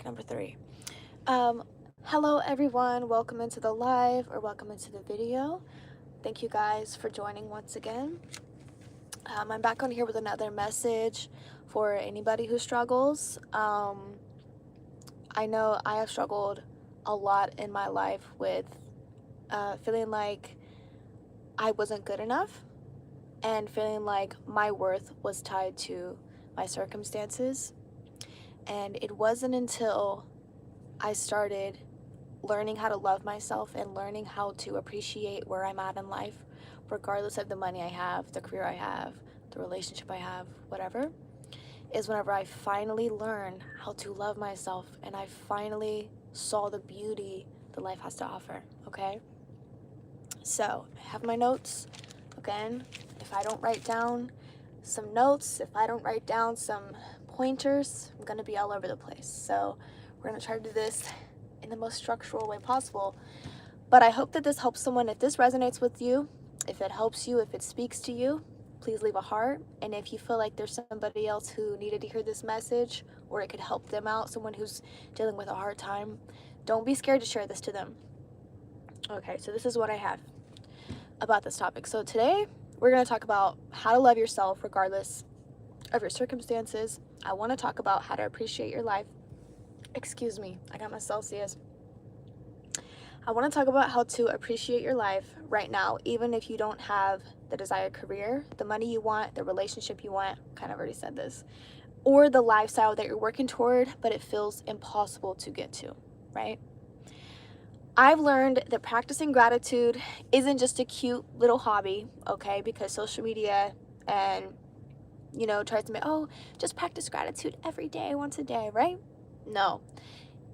number 3. Um, Hello everyone, welcome into the live or welcome into the video. Thank you guys for joining once again. I'm back on here with another message for anybody who struggles. I know I have struggled a lot in my life with feeling like I wasn't good enough and feeling like my worth was tied to my circumstances. And it wasn't until I started learning how to love myself and learning how to appreciate where I'm at in life, regardless of the money I have, the career I have, the relationship I have, whatever, is whenever I finally learned how to love myself and I finally saw the beauty that life has to offer, okay? So, I have my notes. Again, if I don't write down some notes, if I don't write down some pointers, I'm gonna be all over the place. So, we're gonna try to do this in the most structural way possible. But I hope that this helps someone. If this resonates with you, if it helps you, if it speaks to you, please leave a heart. And if you feel like there's somebody else who needed to hear this message or it could help them out, someone who's dealing with a hard time, don't be scared to share this to them. Okay, so this is what I have about this topic. So today we're going to talk about how to love yourself regardless of your circumstances. I want to talk about how to appreciate your life. Excuse me, I got my Celsius. I want to talk about how to appreciate your life right now, even if you don't have the desired career, the money you want, the relationship you want, kind of already said this, or the lifestyle that you're working toward, but it feels impossible to get to, right? I've learned that practicing gratitude isn't just a cute little hobby, okay? Because social media and, tries to make, just practice gratitude every day, once a day, right? No.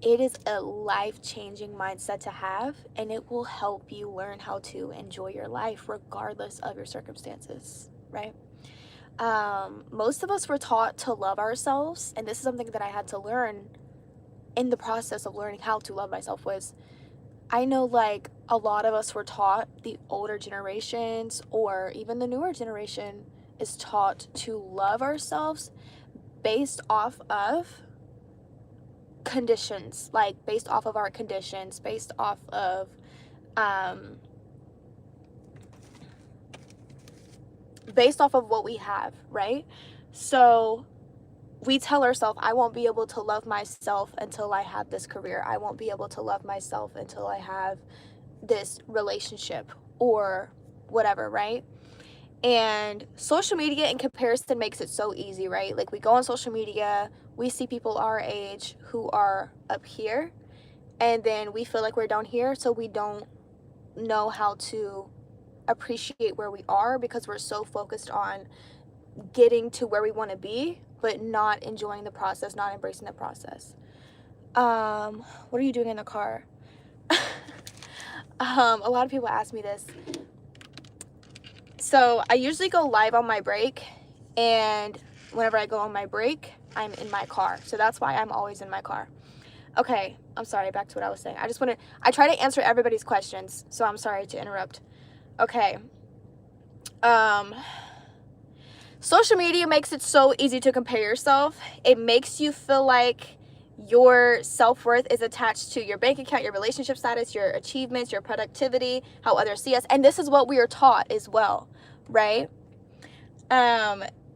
It is a life-changing mindset to have, and it will help you learn how to enjoy your life regardless of your circumstances, right? Most of us were taught to love ourselves, and this is something that I had to learn in the process of learning how to love myself was, I know like a lot of us were taught, the older generations or even the newer generation is taught to love ourselves based off of conditions, like based off of our conditions, based off of what we have, right? So we tell ourselves, I won't be able to love myself until I have this career. I won't be able to love myself until I have this relationship or whatever, right? And social media in comparison makes it so easy, right? Like we go on social media, we see people our age who are up here, and then we feel like we're down here, so we don't know how to appreciate where we are because we're so focused on getting to where we want to be, but not enjoying the process, not embracing the process. What are you doing in the car? A lot of people ask me this. So I usually go live on my break, and whenever I go on my break, I'm in my car. So that's why I'm always in my car. Okay, I'm sorry, back to what I was saying. I try to answer everybody's questions, so I'm sorry to interrupt. Okay. Social media makes it so easy to compare yourself. It makes you feel like your self-worth is attached to your bank account, your relationship status, your achievements, your productivity, how others see us. And this is what we are taught as well, right?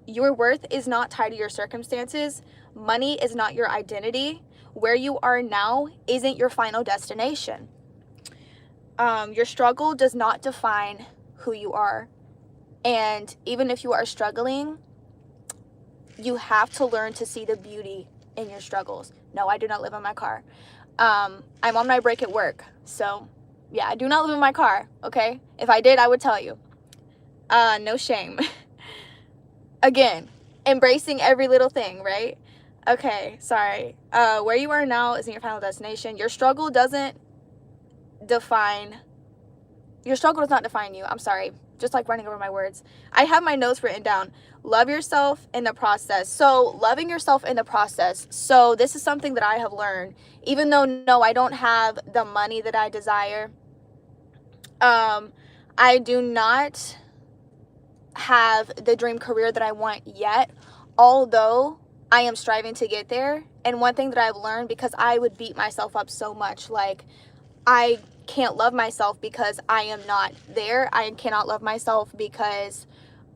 Your worth is not tied to your circumstances. Money is not your identity. Where you are now isn't your final destination. Your struggle does not define who you are. And even if you are struggling, you have to learn to see the beauty in your struggles. No, I do not live in my car. I'm on my break at work. So, yeah, I do not live in my car, okay? If I did, I would tell you. No shame. Again, embracing every little thing, right? Okay, sorry. Where you are now isn't your final destination. Your struggle does not define you. I'm sorry. Just like running over my words. I have my notes written down. Love yourself in the process. So loving yourself in the process. So this is something that I have learned. Even though, no, I don't have the money that I desire. I do not have the dream career that I want yet. Although I am striving to get there. And one thing that I've learned, because I would beat myself up so much, like, I can't love myself because I am not there. I cannot love myself because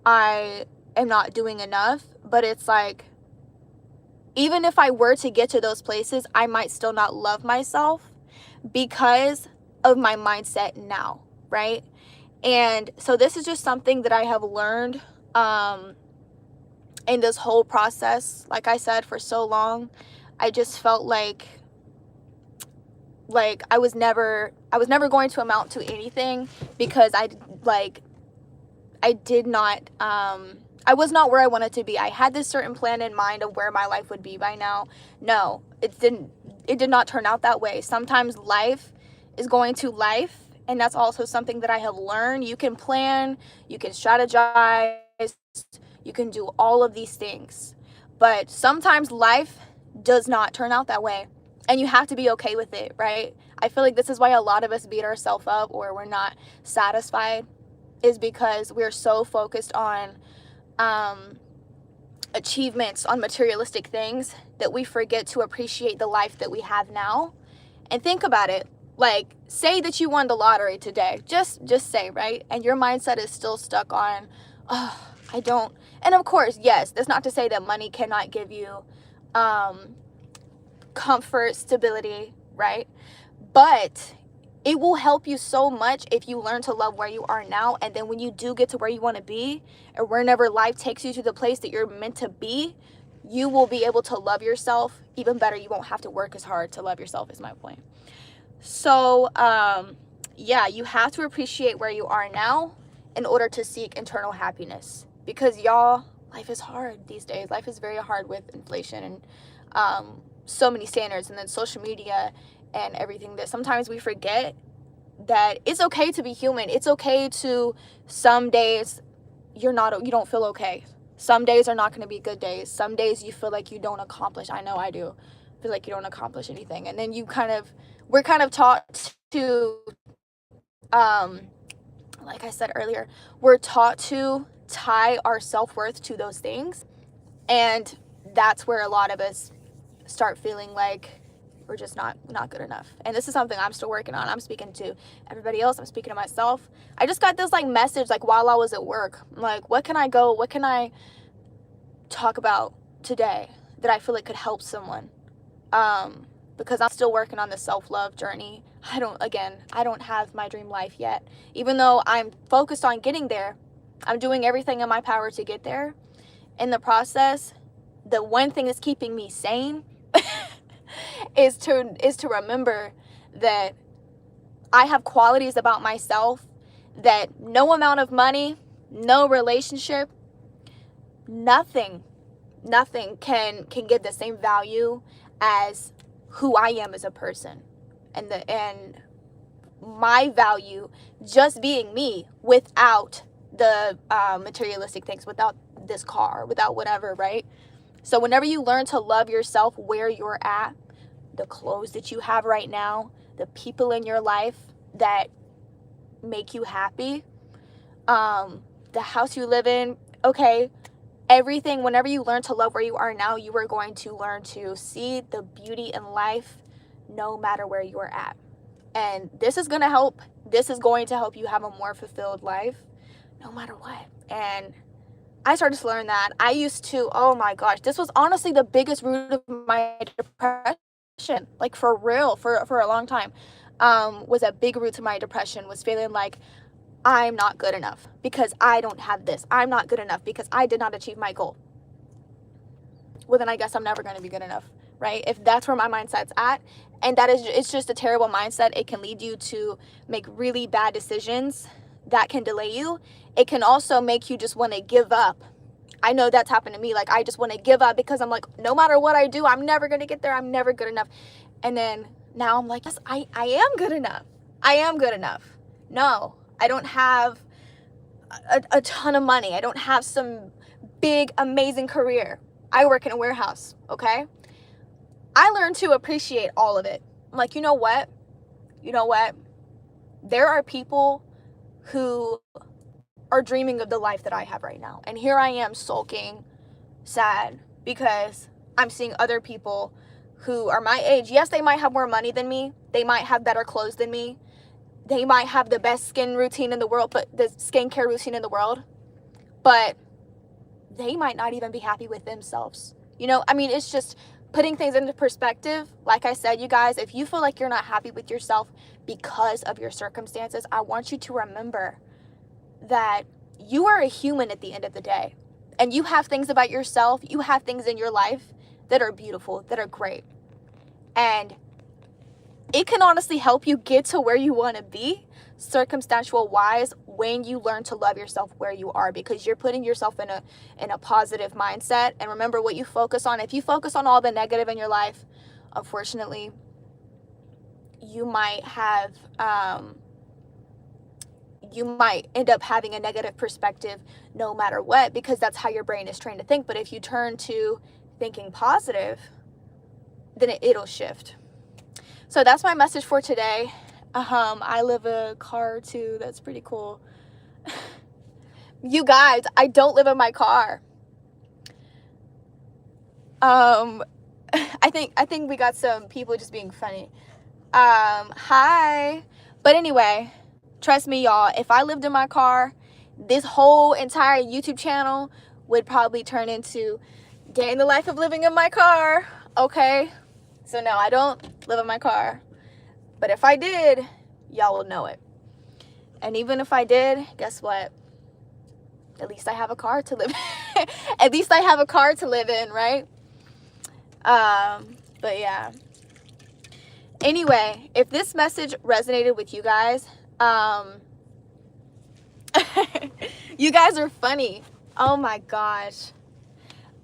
I am not doing enough. But it's like, even if I were to get to those places, I might still not love myself because of my mindset now, right? And so this is just something that I have learned in this whole process. Like I said, for so long, I just felt like I was never going to amount to anything because I did not I was not where I wanted to be. I had this certain plan in mind of where my life would be by now. No, it did not turn out that way. Sometimes life is going to life, and that's also something that I have learned. You can plan, you can strategize, you can do all of these things, but sometimes life does not turn out that way, and you have to be okay with it, right? I feel like this is why a lot of us beat ourselves up, or we're not satisfied, is because we're so focused on achievements, on materialistic things, that we forget to appreciate the life that we have now. And think about it. Like, say that you won the lottery today. Just say, right? And your mindset is still stuck on, oh, I don't. And of course, yes, that's not to say that money cannot give you comfort, stability, right? But it will help you so much if you learn to love where you are now. And then when you do get to where you want to be, or whenever life takes you to the place that you're meant to be, you will be able to love yourself even better. You won't have to work as hard to love yourself, is my point. So, yeah, you have to appreciate where you are now in order to seek internal happiness. Because, y'all, life is hard these days. Life is very hard with inflation and so many standards, and then social media and everything, that sometimes we forget that it's okay to be human. It's okay to, some days you don't feel okay. Some days are not going to be good days. Some days you feel like you don't accomplish. I know I do feel like you don't accomplish anything. And then we're kind of taught to, like I said earlier, we're taught to tie our self-worth to those things. And that's where a lot of us start feeling like we're just not good enough. And this is something I'm still working on. I'm speaking to everybody else. I'm speaking to myself. I just got this like message like while I was at work. I'm like, what can I talk about today that I feel like could help someone? Because I'm still working on the self-love journey. I don't have my dream life yet. Even though I'm focused on getting there, I'm doing everything in my power to get there. In the process, the one thing that's keeping me sane is to remember that I have qualities about myself that no amount of money, no relationship, nothing can give the same value as who I am as a person. And my value just being me, without the materialistic things, without this car, without whatever, right? So whenever you learn to love yourself where you're at, the clothes that you have right now, the people in your life that make you happy, the house you live in, okay, everything, whenever you learn to love where you are now, you are going to learn to see the beauty in life no matter where you are at. And this is going to help. This is going to help you have a more fulfilled life no matter what. And I started to learn that. I used to, oh my gosh, this was honestly the biggest root of my depression. Like, for real, for a long time, was a big root to my depression, was feeling like I'm not good enough because I don't have this. I'm not good enough because I did not achieve my goal. Well, then I guess I'm never going to be good enough, right? If that's where my mindset's at. And it's just a terrible mindset. It can lead you to make really bad decisions that can delay you. It can also make you just want to give up. I know that's happened to me. Like, I just want to give up because I'm like, no matter what I do, I'm never going to get there. I'm never good enough. And then now I'm like, yes, I am good enough. I am good enough. No, I don't have a ton of money. I don't have some big, amazing career. I work in a warehouse, okay? I learned to appreciate all of it. I'm like, you know what? There are people who are dreaming of the life that I have right now. And here I am sulking, sad, because I'm seeing other people who are my age. Yes, they might have more money than me. They might have better clothes than me. They might have the best skin routine in the world, but the skincare routine in the world. But they might not even be happy with themselves. You know, I mean, it's just putting things into perspective. Like I said, you guys, if you feel like you're not happy with yourself because of your circumstances, I want you to remember that you are a human at the end of the day. And you have things about yourself, you have things in your life that are beautiful, that are great. And it can honestly help you get to where you want to be, circumstantial wise, when you learn to love yourself where you are, because you're putting yourself in a positive mindset. And remember what you focus on. If you focus on all the negative in your life, unfortunately, you might end up having a negative perspective no matter what, because that's how your brain is trained to think. But if you turn to thinking positive, then it'll shift. So that's my message for today. I live a car too. That's pretty cool. You guys, I don't live in my car. I think we got some people just being funny. Hi. But anyway, trust me, y'all, if I lived in my car, this whole entire YouTube channel would probably turn into Getting the Life of Living in My Car. Okay? So no, I don't live in my car. But if I did, y'all will know it. And even if I did, guess what? At least I have a car to live in. At least I have a car to live in, right? But yeah. Anyway, if this message resonated with you guys, you guys are funny. Oh my gosh.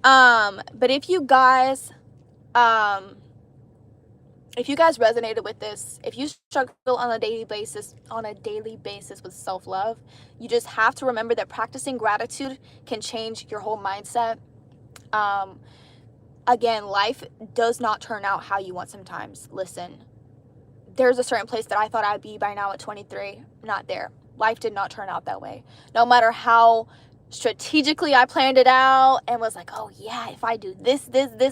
But if you guys resonated with this, if you struggle on a daily basis with self-love, you just have to remember that practicing gratitude can change your whole mindset. Again, life does not turn out how you want sometimes. Listen, there's a certain place that I thought I'd be by now at 23. Not there. Life did not turn out that way. No matter how strategically I planned it out and was like, oh yeah, if I do this,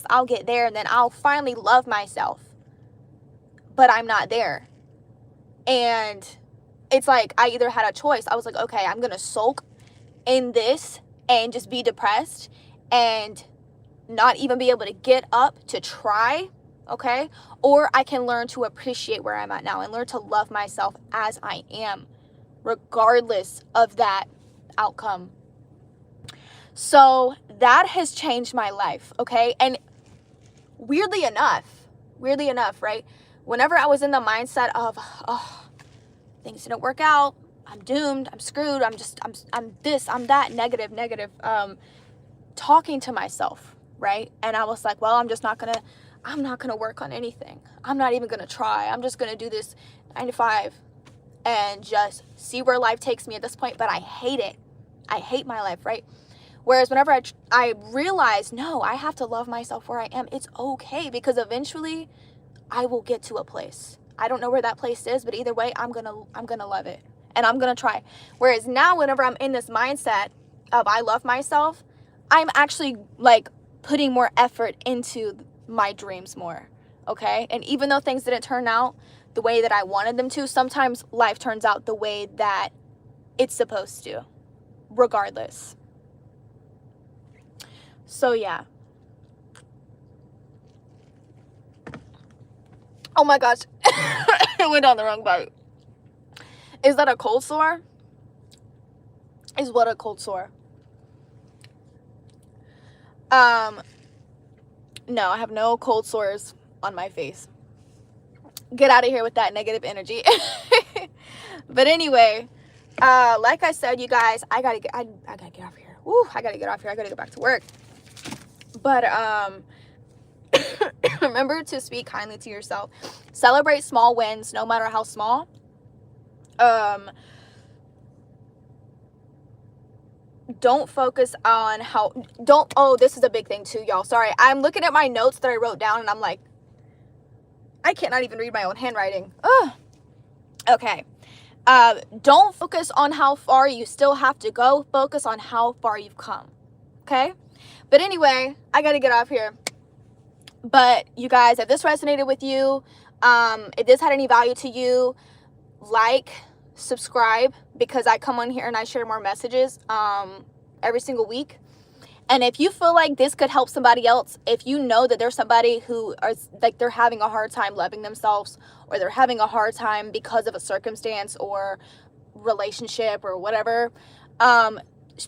I'll get there and then I'll finally love myself. But I'm not there. And it's like I either had a choice. I was like, okay, I'm going to sulk in this and just be depressed and not even be able to get up to try, okay? Or I can learn to appreciate where I'm at now and learn to love myself as I am, regardless of that outcome. So that has changed my life, okay? And weirdly enough, right? Whenever I was in the mindset of, oh, things didn't work out, I'm doomed, I'm screwed, I'm this, I'm that, negative, talking to myself, right? And I was like, well, I'm not gonna work on anything. I'm not even gonna try. I'm just gonna do this 9 to 5 and just see where life takes me at this point. But I hate it. I hate my life, right? Whereas whenever I realize, no, I have to love myself where I am. It's okay, because eventually I will get to a place. I don't know where that place is, but either way, I'm gonna love it and I'm gonna try. Whereas now, whenever I'm in this mindset of I love myself, I'm actually like putting more effort into my dreams more, okay? And even though things didn't turn out the way that I wanted them to, sometimes life turns out the way that it's supposed to, regardless. So yeah. Oh my gosh. I went down the wrong bite. Is that a cold sore? Is what a cold sore? No, I have no cold sores on my face. Get out of here with that negative energy. But anyway, like I said, you guys, I gotta get off here. Woo, I gotta get off here. I gotta go back to work. But remember to speak kindly to yourself. Celebrate small wins, no matter how small. Don't focus on this is a big thing too, y'all. Sorry, I'm looking at my notes that I wrote down and I'm like, I cannot even read my own handwriting. Ugh. Okay. Don't focus on how far you still have to go. Focus on how far you've come. Okay? But anyway, I gotta get off here. But you guys, if this resonated with you, if this had any value to you, like, subscribe, because I come on here and I share more messages every single week. And if you feel like this could help somebody else, if you know that there's somebody who are like they're having a hard time loving themselves, or they're having a hard time because of a circumstance or relationship or whatever,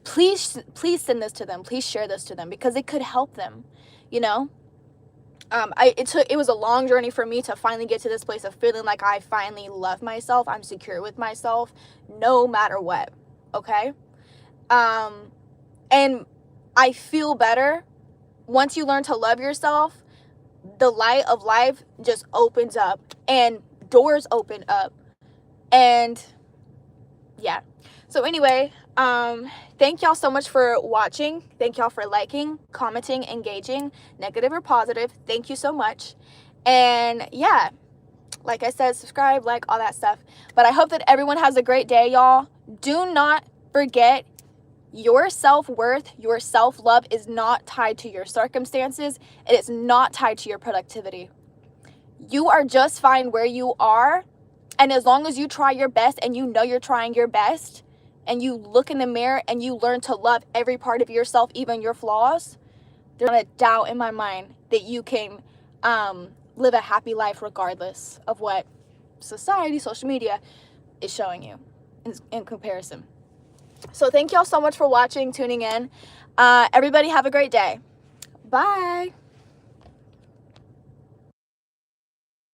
please send this to them. Please share this to them, because it could help them, you know. It was a long journey for me to finally get to this place of feeling like I finally love myself. I'm secure with myself no matter what. Okay. And I feel better once you learn to love yourself. The light of life just opens up and doors open up. And yeah. So anyway, thank y'all so much for watching. Thank y'all for liking, commenting, engaging, negative or positive. Thank you so much. And yeah, like I said, subscribe, like, all that stuff. But I hope that everyone has a great day, y'all. Do not forget, your self-worth, your self-love is not tied to your circumstances. It is not tied to your productivity. You are just fine where you are. And as long as you try your best, and you know you're trying your best, and you look in the mirror and you learn to love every part of yourself, even your flaws, there's not a doubt in my mind that you can live a happy life regardless of what society, social media is showing you in comparison. So thank y'all so much for watching, tuning in. Everybody have a great day. Bye.